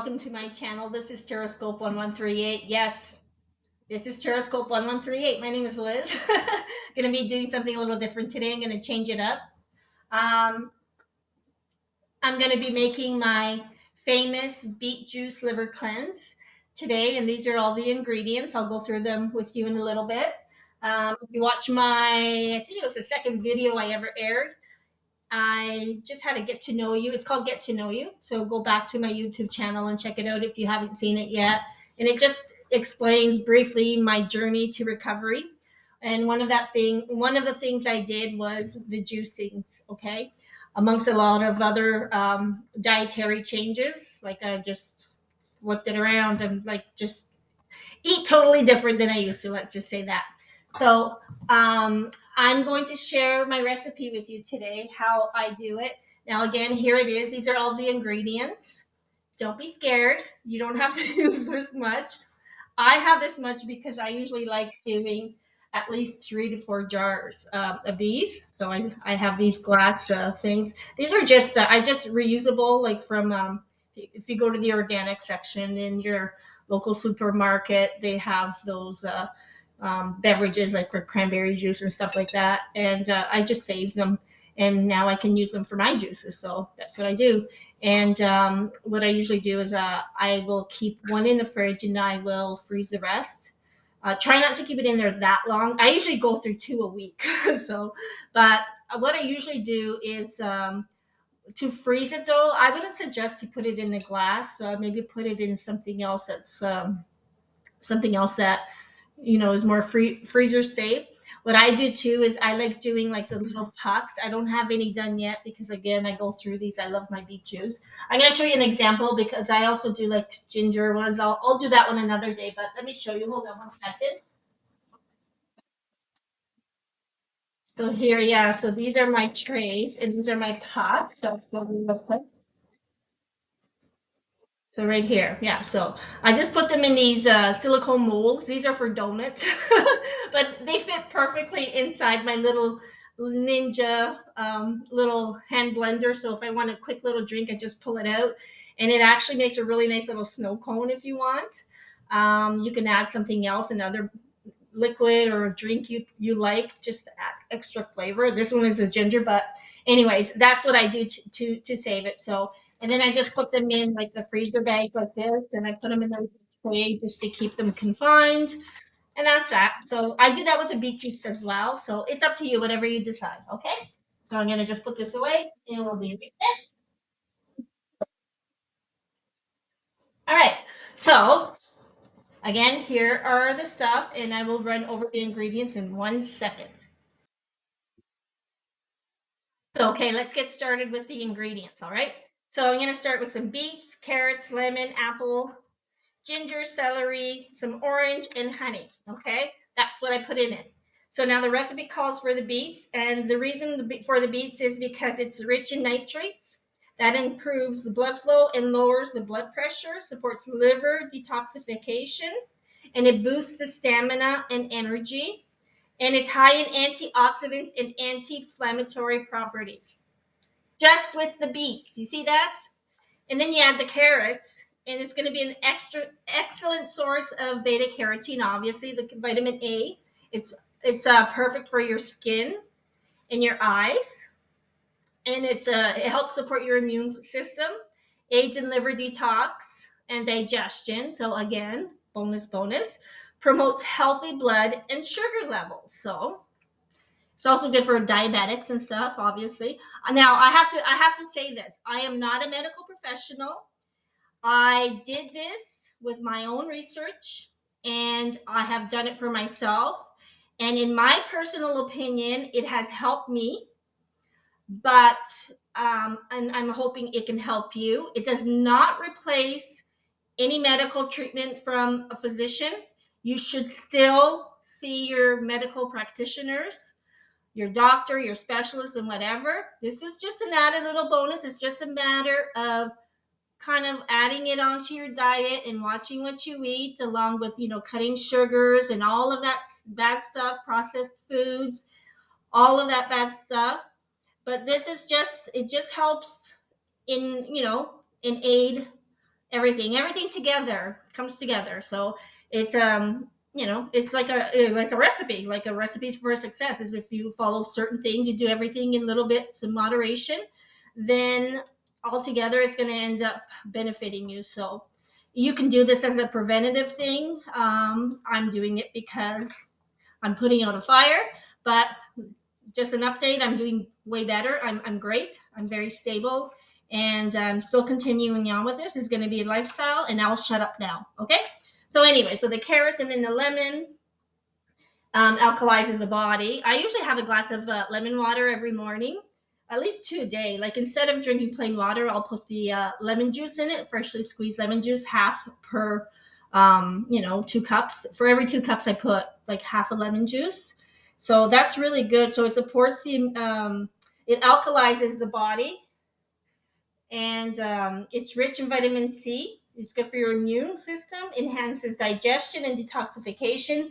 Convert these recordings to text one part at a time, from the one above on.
welcome to my channel. This is Terrascope 1138. Yes, this is Terrascope 1138. My name is Liz. Gonna be doing something a little different today. I'm gonna change it up. Um, I'm gonna be making my famous beet juice liver cleanse today, and these are all the ingredients. I'll go through them with you in a little bit. If you watch I think it was the second video I ever aired. I just had a get to know you. It's called Get to Know You. So go back to my YouTube channel and check it out if you haven't seen it yet. And it just explains briefly my journey to recovery. And one of the things I did was the juicings. Okay, amongst a lot of other dietary changes, like I just whipped it around and like just eat totally different than I used to. Let's just say that. So I'm going to share my recipe with you today, how I do it. Now, again, here it is. These are all the ingredients. Don't be scared. You don't have to use this much. I have this much because I usually like doing at least 3 to 4 jars of these. So I have these glass things. These are just I just reusable, like from if you go to the organic section in your local supermarket, they have those beverages like with cranberry juice and stuff like that. And I just saved them, and now I can use them for my juices. So that's what I do. And what I usually do is I will keep one in the fridge and I will freeze the rest. Try not to keep it in there that long. I usually go through two a week. So, but what I usually do is to freeze it though, I wouldn't suggest to put it in the glass. So maybe put it in something else that's something else that is more freezer safe. What I do too is I like doing like the little pucks. I don't have any done yet because again I go through these. I love my beet juice. I'm gonna show you an example because I also do like ginger ones. I'll do that one another day, but let me show you. Hold on 1 second. So here, yeah. So these are my trays and these are my pots. So real quick. So right here, yeah. So I just put them in these silicone molds. These are for donuts, but they fit perfectly inside my little Ninja little hand blender. So if I want a quick little drink, I just pull it out, and it actually makes a really nice little snow cone if you want. You can add something else, another liquid or a drink you like, just to add extra flavor. This one is a ginger, but anyways, that's what I do to save it. So and then I just put them in like the freezer bags like this, and I put them in the tray just to keep them confined. And that's that. So I do that with the beet juice as well. So it's up to you, whatever you decide. Okay. So I'm gonna just put this away, and we'll be right back. All right. So again, here are the stuff, and I will run over the ingredients in 1 second. So, okay, let's get started with the ingredients. All right. So I'm gonna start with some beets, carrots, lemon, apple, ginger, celery, some orange, and honey. Okay, that's what I put in it. So now the recipe calls for the beets, and the reason for the beets is because it's rich in nitrates. That improves the blood flow and lowers the blood pressure, supports liver detoxification, and it boosts the stamina and energy. And it's high in antioxidants and anti-inflammatory properties. Just with the beets, you see that? And then you add the carrots, and it's going to be an excellent source of beta carotene. Obviously, the vitamin A. It's perfect for your skin and your eyes, and it helps support your immune system, aids in liver detox and digestion. So again, bonus, promotes healthy blood and sugar levels. So it's also good for diabetics and stuff. Obviously, now I have to say this: I am not a medical professional. I did this with my own research and I have done it for myself. And in my personal opinion, it has helped me, but and I'm hoping it can help you. It does not replace any medical treatment from a physician. You should still see your medical practitioners, your doctor, your specialist, and whatever. This is just an added little bonus. It's just a matter of kind of adding it onto your diet and watching what you eat, along with cutting sugars and all of that bad stuff, processed foods, all of that bad stuff. But this is just, it just helps in in aid everything together comes together. So it's it's like a recipe, like a recipe for success is if you follow certain things, you do everything in little bits in moderation, then altogether it's going to end up benefiting you. So you can do this as a preventative thing. I'm doing it because I'm putting out a fire, but just an update. I'm doing way better. I'm great. I'm very stable, and I'm still continuing on with this. It's going to be a lifestyle, and I'll shut up now. Okay. So anyway, so the carrots and then the lemon alkalizes the body. I usually have a glass of lemon water every morning, at least two a day. Like instead of drinking plain water, I'll put the lemon juice in it, freshly squeezed lemon juice, half per, 2 cups. For every 2 cups, I put like half a lemon juice. So that's really good. So it supports it alkalizes the body, and it's rich in vitamin C. It's good for your immune system, enhances digestion and detoxification,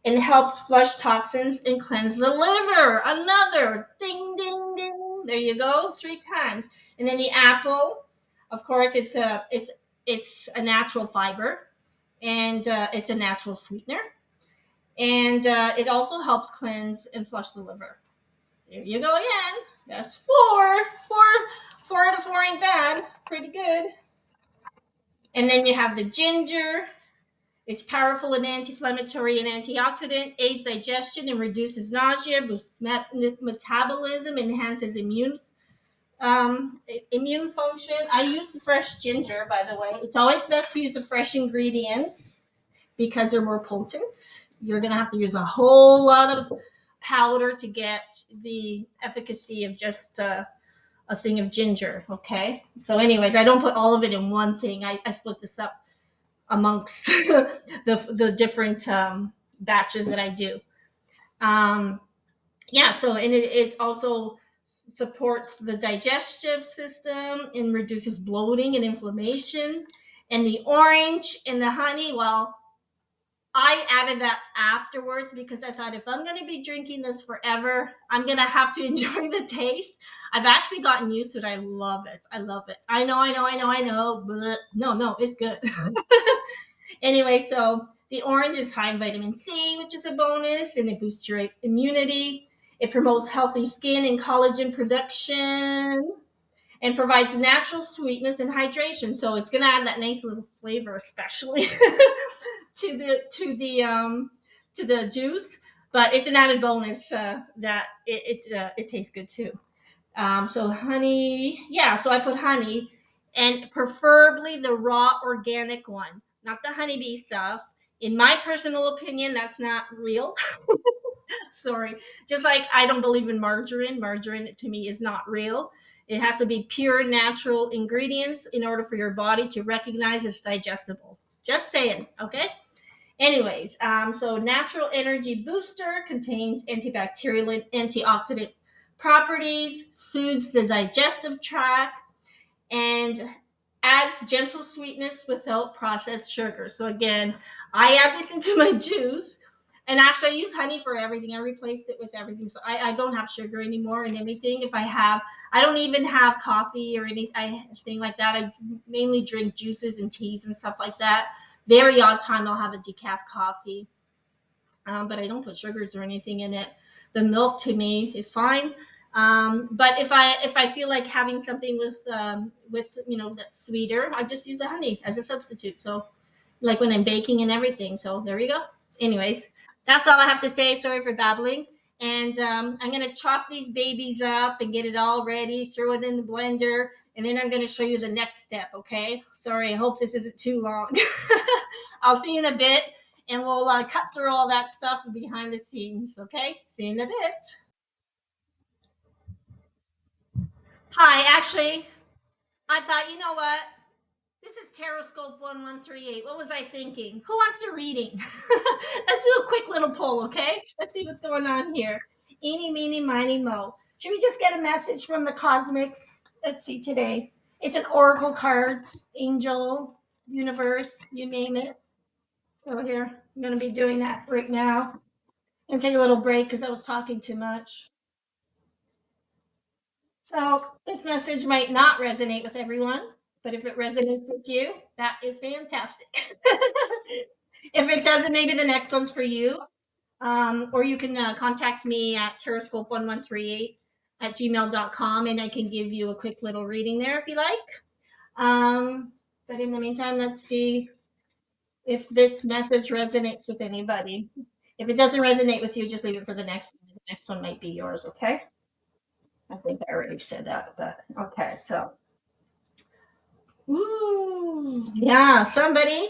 and helps flush toxins and cleanse the liver. Another ding, ding, ding. There you go, 3 times. And then the apple, of course, it's a natural fiber, and it's a natural sweetener, and it also helps cleanse and flush the liver. There you go again. That's four. Four out of four ain't bad. Pretty good. And then you have the ginger. It's powerful and anti-inflammatory and antioxidant, aids digestion and reduces nausea, boosts metabolism, enhances immune function. I use the fresh ginger, by the way. It's always best to use the fresh ingredients because they're more potent. You're gonna have to use a whole lot of powder to get the efficacy of just a thing of ginger. Okay. So, anyways, I don't put all of it in one thing. I split this up amongst the different batches that I do. Um, yeah. So, and it also supports the digestive system and reduces bloating and inflammation. And the orange and the honey, well, I added that afterwards because I thought if I'm going to be drinking this forever, I'm going to have to enjoy the taste. I've actually gotten used to it. I love it. I love it. I know. But no, no, it's good. Anyway, so the orange is high in vitamin C, which is a bonus, and it boosts your immunity. It promotes healthy skin and collagen production, and provides natural sweetness and hydration. So it's going to add that nice little flavor, especially to the juice. But it's an added bonus that it tastes good too. So honey, yeah. So I put honey, and preferably the raw organic one, not the honeybee stuff. In my personal opinion, that's not real. Sorry. Just like I don't believe in margarine. Margarine to me is not real. It has to be pure natural ingredients in order for your body to recognize it's digestible. Just saying, okay? Anyways, so natural energy booster contains antibacterial and antioxidant properties, soothes the digestive tract, and adds gentle sweetness without processed sugar. So again, I add this into my juice. And actually, I use honey for everything. I replaced it with everything. So I don't have sugar anymore in anything. If I have, I don't even have coffee or anything like that. I mainly drink juices and teas and stuff like that. Very odd time I'll have a decaf coffee, but I don't put sugars or anything in it. The milk to me is fine. But if I feel like having something with that's sweeter, I just use the honey as a substitute. So like when I'm baking and everything. So there we go. Anyways, that's all I have to say. Sorry for babbling. And I'm gonna chop these babies up and get it all ready. Throw it in the blender, and then I'm gonna show you the next step. Okay? Sorry. I hope this isn't too long. I'll see you in a bit, and we'll cut through all that stuff behind the scenes. Okay? See you in a bit. Hi. Actually, I thought, you know what? This is Terrascope 1138. What was I thinking? Who wants a reading? Let's do a quick little poll, okay? Let's see what's going on here. Eeny, meeny, miny, mo. Should we just get a message from the cosmics? Let's see today. It's an oracle cards, angel, universe, you name it. So here, I'm going to be doing that right now. And take a little break because I was talking too much. So this message might not resonate with everyone. But if it resonates with you, that is fantastic. If it doesn't, maybe the next one's for you. Or you can contact me at terrascope1138 at gmail.com and I can give you a quick little reading there if you like. But in the meantime, let's see if this message resonates with anybody. If it doesn't resonate with you, just leave it for the next one. The next one might be yours, okay? I think I already said that, but okay, so. Ooh, yeah, somebody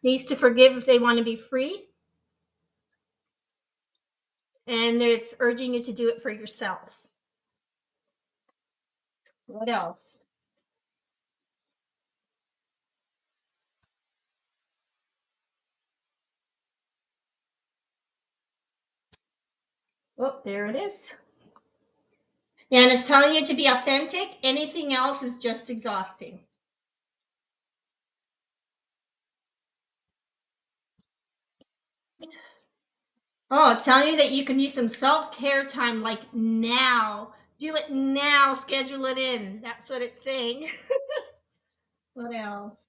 needs to forgive if they want to be free, and it's urging you to do it for yourself. What else? Oh, there it is. And it's telling you to be authentic. Anything else is just exhausting. Oh, it's telling you that you can use some self care time like now. Do it now. Schedule it in. That's what it's saying. What else?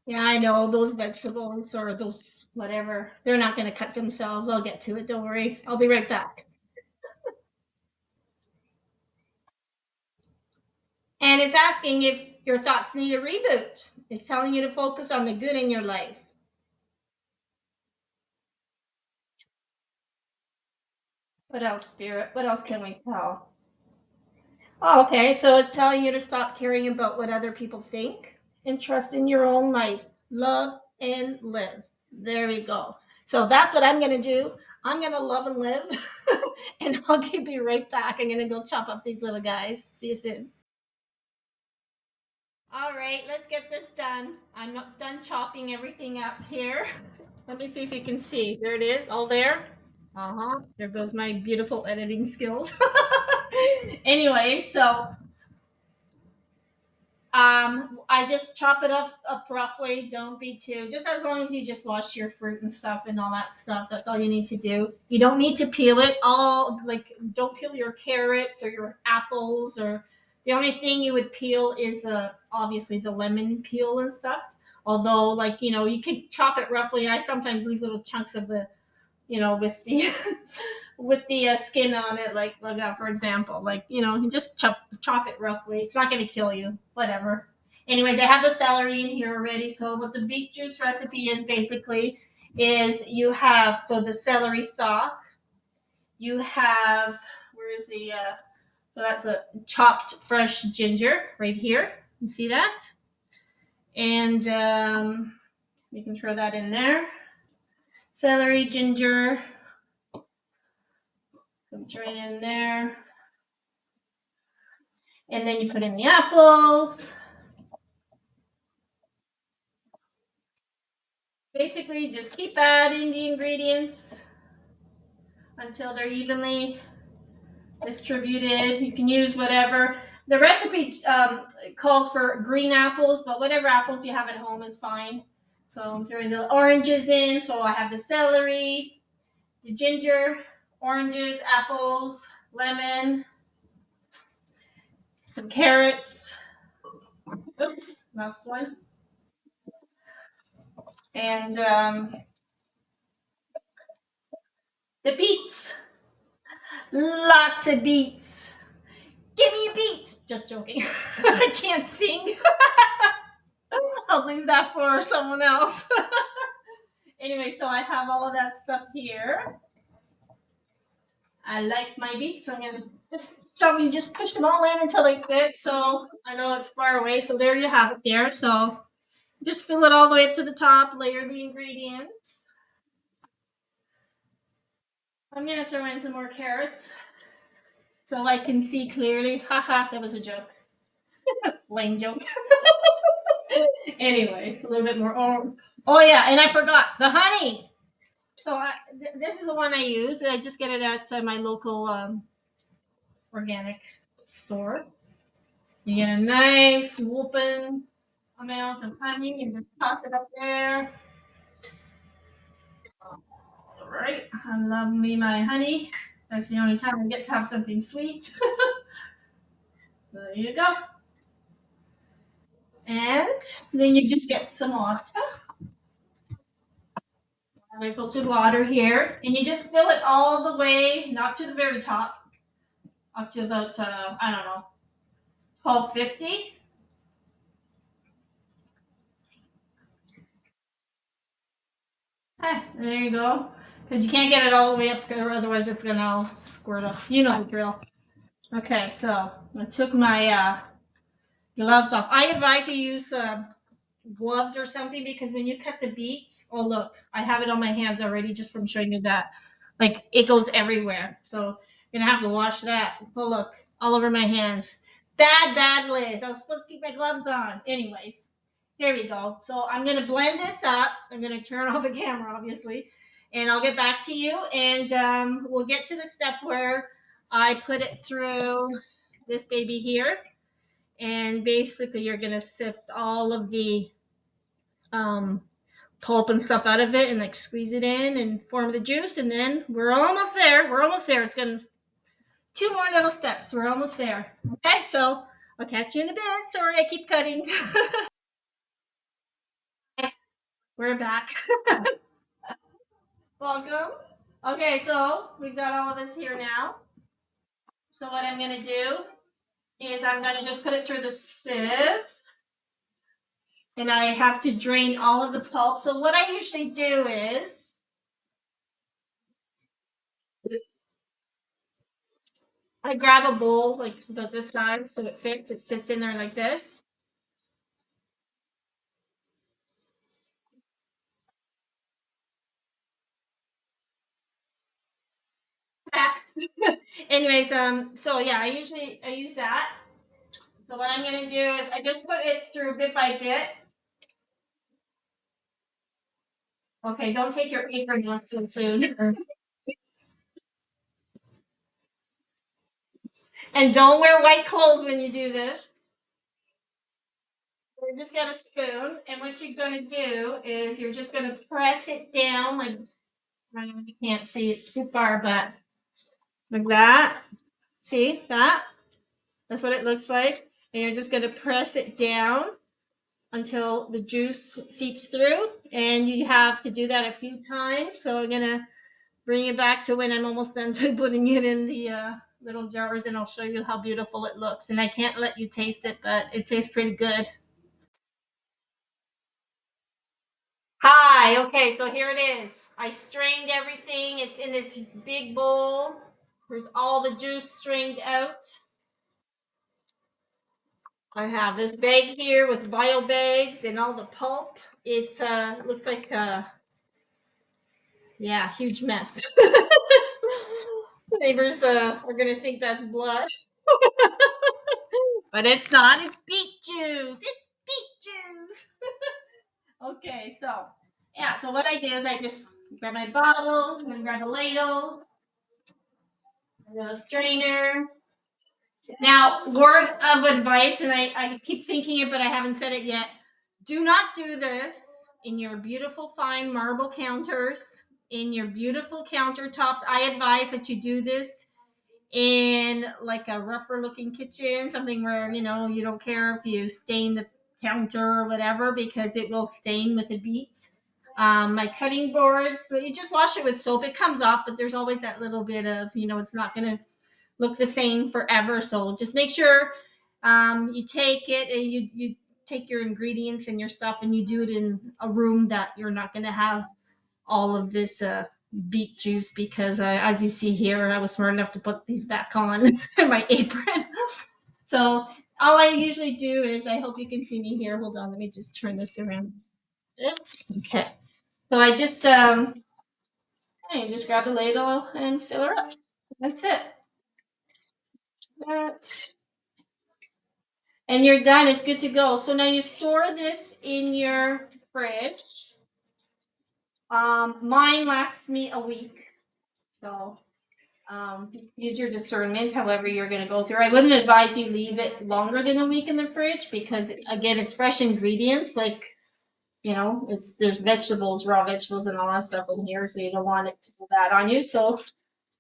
Yeah, I know those vegetables or those whatever. They're not going to cut themselves. I'll get to it. Don't worry. I'll be right back. And it's asking if your thoughts need a reboot. It's telling you to focus on the good in your life. What else, Spirit? What else can we tell? Oh, okay, so it's telling you to stop caring about what other people think and trust in your own life. Love and live. There we go. So that's what I'm going to do. I'm going to love and live. And I'll be right back. I'm going to go chop up these little guys. See you soon. All right, let's get this done. I'm not done chopping everything up here. Let me see if you can see. There it is, all there. Uh-huh. There goes my beautiful editing skills. Anyway, so I just chop it up roughly. Don't be too. Just as long as you just wash your fruit and stuff and all that stuff. That's all you need to do. You don't need to peel it all. Like, don't peel your carrots or your apples. Or the only thing you would peel is obviously the lemon peel and stuff. Although, like, you could chop it roughly. I sometimes leave little chunks of the, with the with the skin on it, like that, for example. Like, you just chop it roughly. It's not going to kill you. Whatever. Anyways, I have the celery in here already. So what the beet juice recipe is basically is you have the celery stalk. You have where is the so that's a chopped fresh ginger right here. You see that? And you can throw that in there. Celery, ginger, comes right in there. And then you put in the apples. Basically, just keep adding the ingredients until they're evenly distributed. You can use whatever. The recipe calls for green apples, but whatever apples you have at home is fine. So I'm throwing the oranges in. So I have the celery, the ginger, oranges, apples, lemon, some carrots. Oops, last one. And the beets. Lots of beets. Give me a beat. Just joking. I can't sing. I'll leave that for someone else. Anyway, so I have all of that stuff here. I like my beets, so I'm gonna just push them all in until they fit. So I know it's far away, so there you have it there. So just fill it all the way up to the top, layer the ingredients. I'm gonna throw in some more carrots so I can see clearly. Haha, that was a joke. Lame joke. Anyways, a little bit more. Oh yeah, and I forgot the honey. So this is the one I use. I just get it at my local organic store. You get a nice whooping amount of honey and just toss it up there. All right, I love me my honey. That's the only time I get to have something sweet. There you go. And then you just get some water, filtered water here, and you just fill it all the way, not to the very top, up to about I don't know, 1250. There you go. Because you can't get it all the way up, or otherwise it's gonna all squirt up. You know the drill. Okay, so I took my gloves off. I advise you use gloves or something because when you cut the beets, oh look, I have it on my hands already just from showing you that. Like it goes everywhere. So you're gonna have to wash that. Oh look, all over my hands. Bad, Liz. I was supposed to keep my gloves on. Anyways, here we go. So I'm gonna blend this up. I'm gonna turn off the camera, obviously, and I'll get back to you. And we'll get to the step where I put it through this baby here. And basically, you're gonna sift all of the um, pulp and stuff out of it and like squeeze it in and form the juice. And then we're almost there. We're almost there. It's gonna two more little steps. We're almost there. Okay, so I'll catch you in a bit. Sorry, I keep cutting. We're back. Welcome. Okay, so we've got all of this here now. So what I'm gonna do is I'm gonna just put it through the sieve. And I have to drain all of the pulp. So what I usually do is I grab a bowl like about this size so it fits. It sits in there like this. Anyways, so yeah, I use that. So what I'm gonna do is I just put it through bit by bit. Okay, don't take your apron off too soon. And don't wear white clothes when you do this. You just got a spoon, and what you're gonna do is you're just gonna press it down like you can't see it's too far, but like that. See that? That's what it looks like. And you're just gonna press it down until the juice seeps through, and you have to do that a few times. So I'm gonna bring it back to when I'm almost done to putting it in the little jars, and I'll show you how beautiful it looks. And I can't let you taste it, but it tastes pretty good. Hi, okay, so here it is. I strained everything. It's in this big bowl. There's all the juice strained out. I have this bag here with bio bags and all the pulp. It looks like yeah, huge mess. The neighbors are gonna think that's blood, but it's not. It's beet juice. It's beet juice. Okay, so yeah, so what I did is I just grab my bottle, and grab a ladle, a strainer. Now, word of advice, and I keep thinking it, but I haven't said it yet. Do not do this in your beautiful, fine marble counters, in your beautiful countertops. I advise that you do this in like a rougher looking kitchen, something where you don't care if you stain the counter or whatever, because it will stain with the beets. My cutting boards, so you just wash it with soap. It comes off, but there's always that little bit of it's not going to look the same forever. So just make sure you take it and you take your ingredients and your stuff and you do it in a room that you're not going to have all of this beet juice, because as you see here, I was smart enough to put these back on in my apron. So all I usually do is, I hope you can see me here. Hold on, let me just turn this around. Oops. Okay. So I just grab the ladle and fill her up. That's it. That. And you're done. It's good to go. So now you store this in your fridge. Mine lasts me a week. So use your discernment, however you're going to go through. I wouldn't advise you leave it longer than a week in the fridge because, again, it's fresh ingredients. Like, there's vegetables, raw vegetables, and all that stuff in here. So you don't want it to go bad on you. So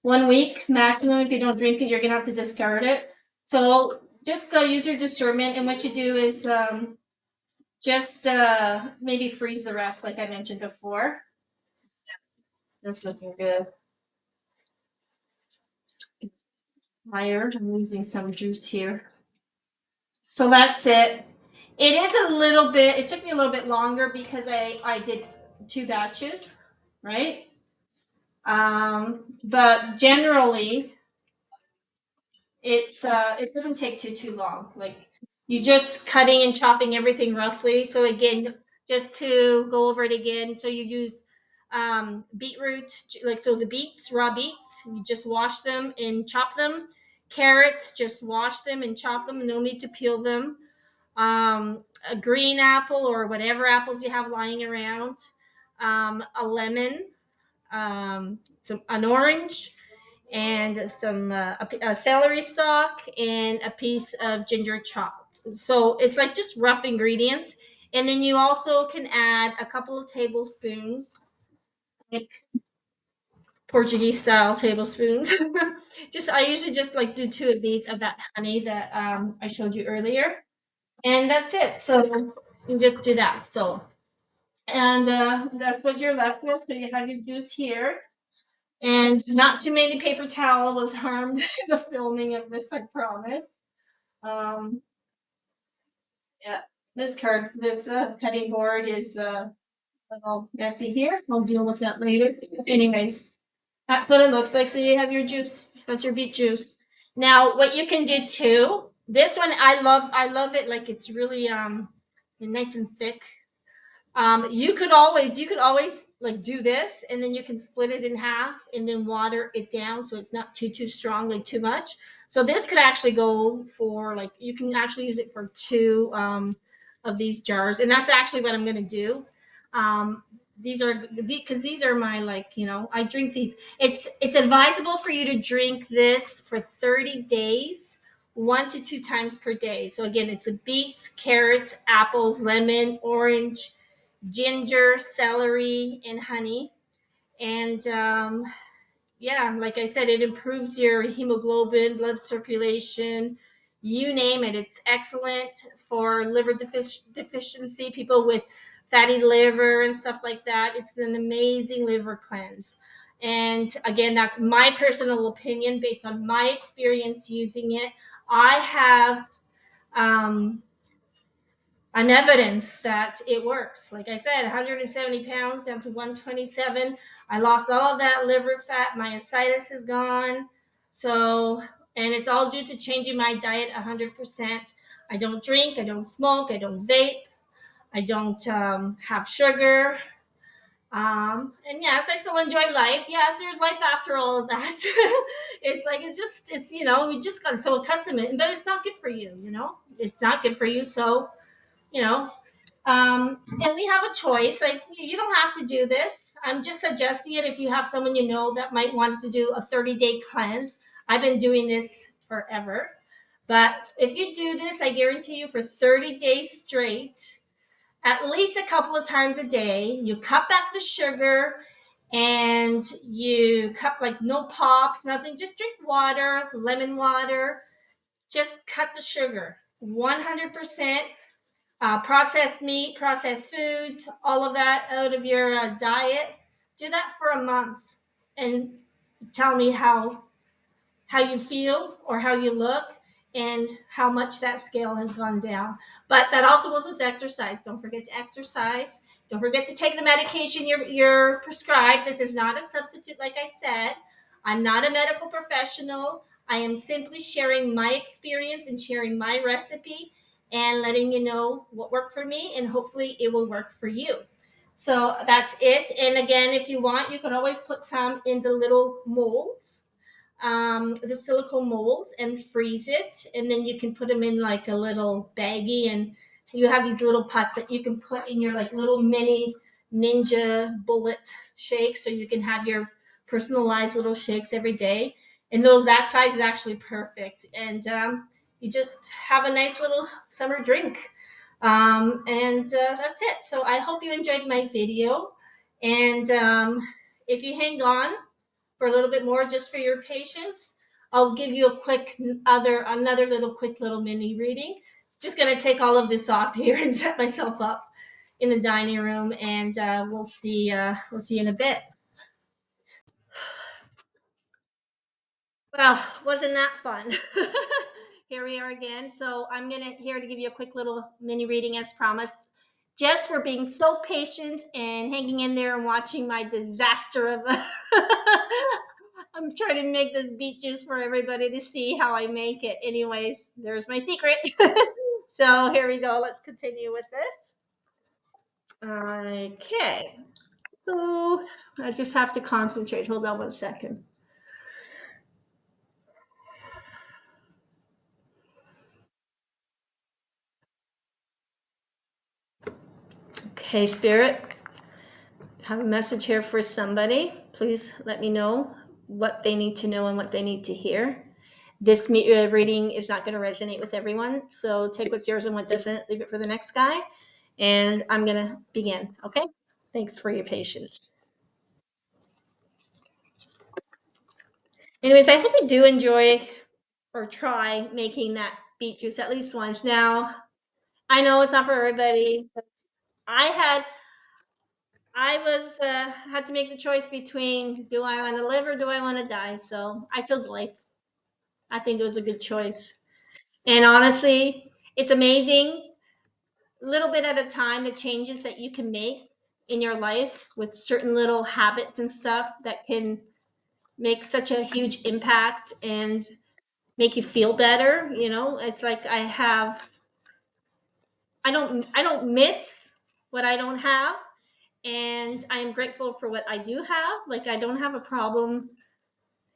1 week maximum. If you don't drink it, you're going to have to discard it. So just use your discernment. And what you do is Just maybe freeze the rest, like I mentioned before. That's looking good. Tired. I'm losing some juice here. So that's it. It is a little bit. It took me a little bit longer because I did two batches, right? But generally, it doesn't take too long. Like you just cutting and chopping everything roughly. So again, just to go over it again, so you use beetroot, like so the beets, raw beets, you just wash them and chop them. Carrots, just wash them and chop them. No need to peel them. A green apple or whatever apples you have lying around. A lemon, an orange, and some a celery stalk and a piece of ginger chopped. So it's like just rough ingredients. And then you also can add a couple of tablespoons, like Portuguese style tablespoons. Just I usually just like do two of these of that honey that I showed you earlier, and that's it. So you just do that. So and that's what you're left with. So you have your juice here. And not too many paper towel was harmed in the filming of this, I promise. Um, yeah, this cutting board is a little messy here. We'll deal with that later. Anyways, that's what it looks like. So you have your juice. That's your beet juice. Now, what you can do too. This one I love. I love it. Like it's really nice and thick. You could always like do this, and then you can split it in half, and then water it down so it's not too strong, like too much. So this could actually go for like you can actually use it for two of these jars, and that's actually what I'm gonna do. Um, these are because these are my like I drink these. It's advisable for you to drink this for 30 days. 1 to 2 times per day. So again, it's the beets, carrots, apples, lemon, orange, ginger, celery, and honey. And yeah, like I said, it improves your hemoglobin, blood circulation, you name it. It's excellent for liver deficiency, people with fatty liver and stuff like that. It's an amazing liver cleanse. And again, that's my personal opinion based on my experience using it. I have um, I'm evidence that it works. Like I said, 170 pounds down to 127. I lost all of that liver fat. My ascites is gone. So, and it's all due to changing my diet 100%. I don't drink, I don't smoke, I don't vape, I don't have sugar. And yes, I still enjoy life. Yes, there's life after all of that. We just got so accustomed to it, but it's not good for you. It's not good for you. So, you know, and we have a choice. Like you don't have to do this. I'm just suggesting it if you have someone that might want to do a 30-day cleanse. I've been doing this forever. But if you do this, I guarantee you for 30 days straight, at least a couple of times a day, you cut back the sugar and you cut like no pops, nothing. Just drink water, lemon water. Just cut the sugar 100%. Processed meat, processed foods, all of that out of your diet. Do that for a month and tell me how you feel or how you look and how much that scale has gone down. But that also goes with exercise. Don't forget to exercise. Don't forget to take the medication you're prescribed. This is not a substitute, like I said. I'm not a medical professional. I am simply sharing my experience and sharing my recipe and letting you know what worked for me, and hopefully it will work for you. So that's it. And again, if you want, you can always put some in the little molds, the silicone molds, and freeze it, and then you can put them in like a little baggie, and you have these little pots that you can put in your like little mini ninja bullet shakes, so you can have your personalized little shakes every day. And those that size is actually perfect, and you just have a nice little summer drink. And that's it. So I hope you enjoyed my video, and if you hang on for a little bit more just for your patience, I'll give you a quick another little quick little mini reading. Just gonna take all of this off here and set myself up in the dining room, and we'll see. We'll see you in a bit. Well, wasn't that fun? Here we are again. So I'm gonna here to give you a quick little mini reading as promised. Just for being so patient and hanging in there and watching my disaster of a I'm trying to make this beet juice for everybody to see how I make it. Anyways, there's my secret. So here we go. Let's continue with this. Okay. So I just have to concentrate. Hold on 1 second. Okay, Spirit, I have a message here for somebody. Please let me know what they need to know and what they need to hear. This reading is not going to resonate with everyone, so take what's yours and what doesn't. Leave it for the next guy. And I'm going to begin, okay? Thanks for your patience. Anyways, I hope you do enjoy or try making that beet juice at least once. Now, I know it's not for everybody. But I had I was had to make the choice between do I want to live or do I want to die. So I chose life. I think it was a good choice. And honestly, it's amazing, little bit at a time, the changes that you can make in your life with certain little habits and stuff that can make such a huge impact and make you feel better. You know, it's like I don't miss what I don't have, and I am grateful for what I do have. Like I don't have a problem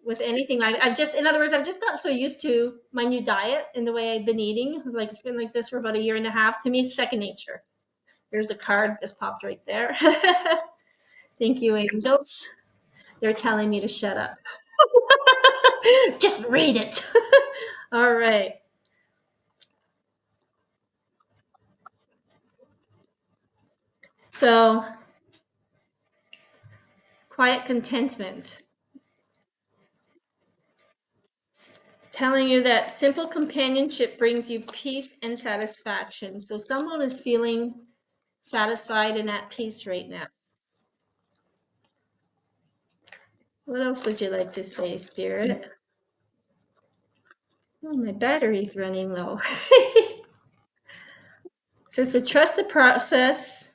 with anything. I've just, in other words, I've just gotten so used to my new diet and the way I've been eating. Like it's been like this for about a year and a half. To me, it's second nature. There's a card just popped right there. Thank you, angels. They're telling me to shut up. Just read it. All right. So, quiet contentment. Telling you that simple companionship brings you peace and satisfaction. So, someone is feeling satisfied and at peace right now. What else would you like to say, Spirit? Oh, my battery's running low. Says to trust the process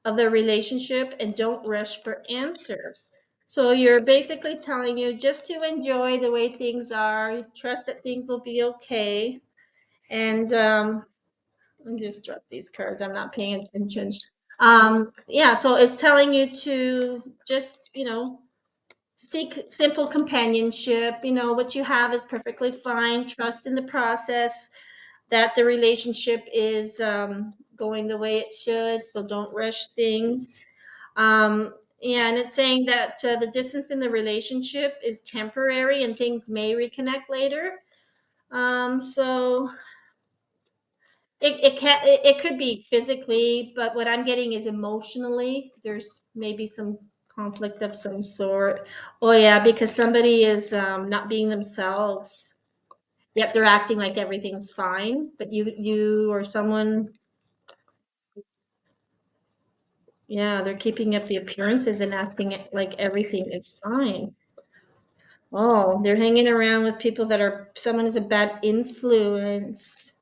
of the relationship and don't rush for answers. So you're basically telling you just to enjoy the way things are, trust that things will be okay. And let me just drop these cards. I'm not paying attention. Yeah, so it's telling you to just, seek simple companionship. What you have is perfectly fine. Trust in the process, that the relationship is going the way it should. So don't rush things. Yeah, and it's saying that the distance in the relationship is temporary and things may reconnect later. So it could be physically, but what I'm getting is emotionally. There's maybe some conflict of some sort. Oh yeah, because somebody is not being themselves. Yet they're acting like everything's fine, but you or someone, yeah, they're keeping up the appearances and acting like everything is fine. Oh, they're hanging around with people that are someone is a bad influence.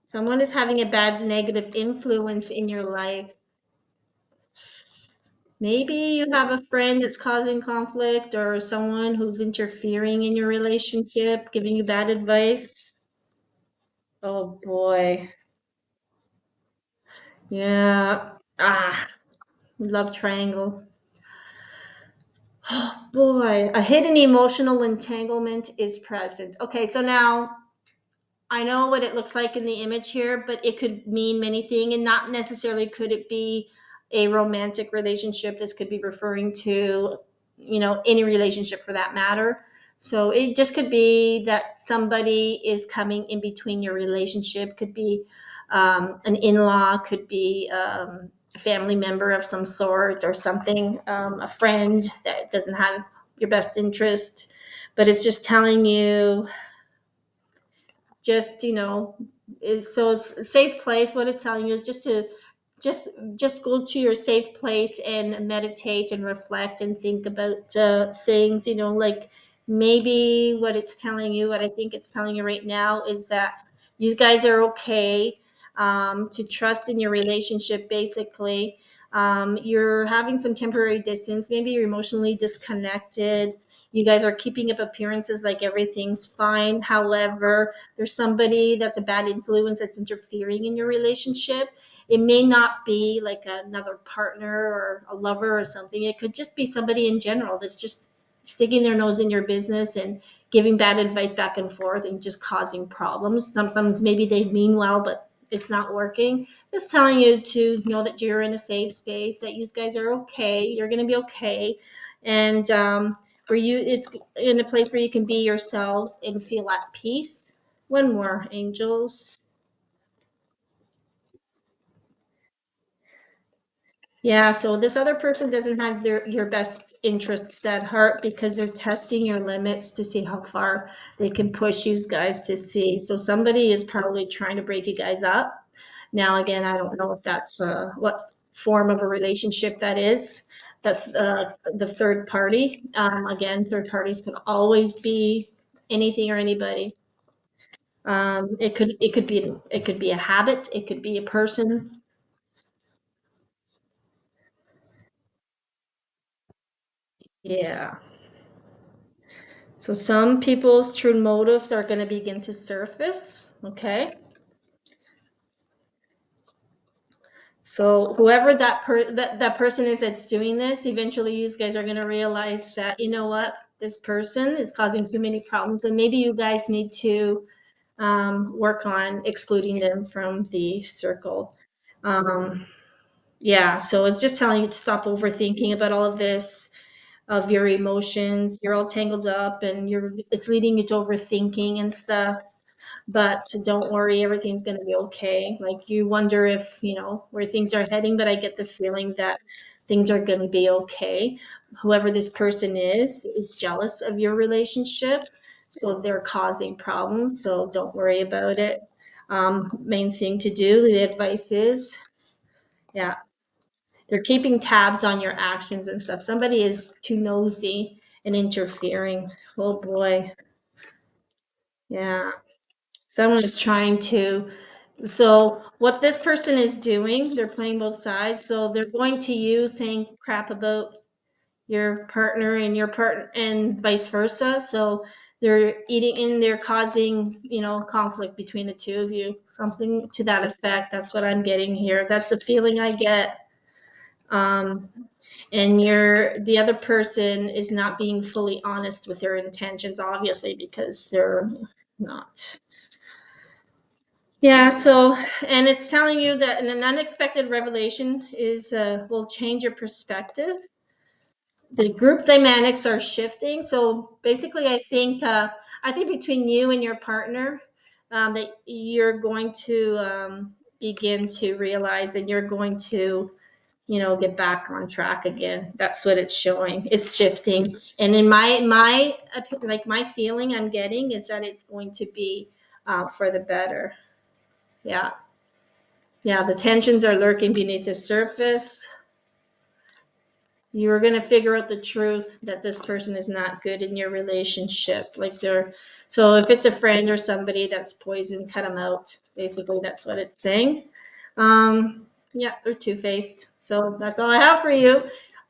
Someone is having a bad negative influence in your life. Maybe you have a friend that's causing conflict or someone who's interfering in your relationship, giving you bad advice. Oh boy. Yeah. Love triangle. Oh boy, a hidden emotional entanglement is present. Okay, so now I know what it looks like in the image here, but it could mean many things, and not necessarily could it be a romantic relationship. This could be referring to, any relationship for that matter. So it just could be that somebody is coming in between your relationship. Could be an in-law, could be a family member of some sort or something, a friend that doesn't have your best interest, but it's just telling you just So it's a safe place. What it's telling you is just to just just go to your safe place and meditate and reflect and think about things. Like maybe what it's telling you, what I think it's telling you right now, is that you guys are okay, to trust in your relationship. Basically, you're having some temporary distance. Maybe you're emotionally disconnected. You guys are keeping up appearances like everything's fine. However, there's somebody that's a bad influence that's interfering in your relationship. It may not be like another partner or a lover or something. It could just be somebody in general that's just sticking their nose in your business and giving bad advice back and forth and just causing problems. Sometimes maybe they mean well, but it's not working. Just telling you to know that you're in a safe space, that you guys are okay. You're going to be okay. And for you, it's in a place where you can be yourselves and feel at peace. One more, angels. Yeah, so this other person doesn't have your best interests at heart because they're testing your limits to see how far they can push you guys to see. So somebody is probably trying to break you guys up. Now, again, I don't know if that's what form of a relationship that is. That's the third party. Again, third parties could always be anything or anybody. It could be a habit. It could be a person. Yeah. So some people's true motives are going to begin to surface. Okay. So whoever that person is that's doing this, eventually you guys are going to realize that, you know what, this person is causing too many problems, and maybe you guys need to work on excluding them from the circle. Um, yeah. So it's just telling you to stop overthinking about all of this, of your emotions. You're all tangled up, and it's leading you to overthinking and stuff. But don't worry, everything's going to be okay. Like, you wonder if where things are heading, but I get the feeling that things are going to be okay. Whoever this person is jealous of your relationship, so they're causing problems. So don't worry about it. Main thing to do, the advice is, yeah, they're keeping tabs on your actions and stuff. Somebody is too nosy and interfering. Oh boy. Yeah. Someone is trying to. So what this person is doing, they're playing both sides. So they're going to you saying crap about your partner and your partner and vice versa. So they're eating in, they're causing, conflict between the two of you. Something to that effect. That's what I'm getting here. That's the feeling I get. Um, and the other person is not being fully honest with their intentions, obviously, because they're not. Yeah, so, and it's telling you that an unexpected revelation is will change your perspective. The group dynamics are shifting. So basically, I think between you and your partner, that you're going to begin to realize that you're going to, get back on track again. That's what it's showing. It's shifting, and in my feeling I'm getting is that it's going to be for the better. Yeah. Yeah, the tensions are lurking beneath the surface. You're going to figure out the truth that this person is not good in your relationship. So if it's a friend or somebody that's poison, cut them out. Basically, that's what it's saying. Yeah, they're two faced. So that's all I have for you.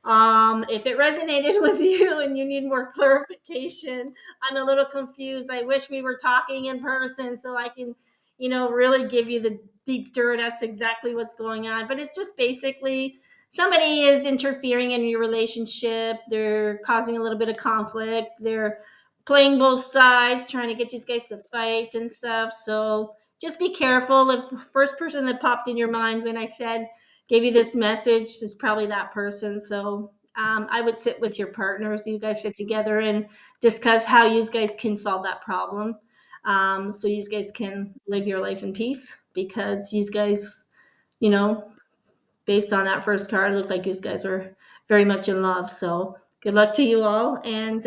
If it resonated with you and you need more clarification, I'm a little confused. I wish we were talking in person so I can, really give you the deep dirt as to exactly what's going on. But it's just basically somebody is interfering in your relationship. They're causing a little bit of conflict. They're playing both sides, trying to get you guys to fight and stuff. So just be careful. If the first person that popped in your mind when I said gave you this message is probably that person. So I would sit with your partners. You guys sit together and discuss how you guys can solve that problem. So you guys can live your life in peace, because you guys, you know, based on that first card, it looked like you guys were very much in love. So good luck to you all. And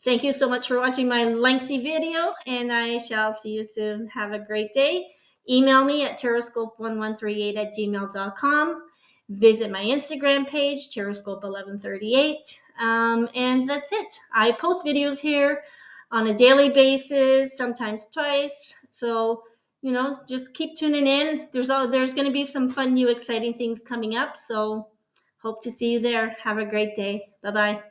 thank you so much for watching my lengthy video. And I shall see you soon. Have a great day. Email me at terrascope1138@gmail.com. Visit my Instagram page, terrascope1138. And that's it. I post videos here on a daily basis, sometimes twice. So, just keep tuning in. There's going to be some fun, new, exciting things coming up. So, hope to see you there. Have a great day. Bye bye.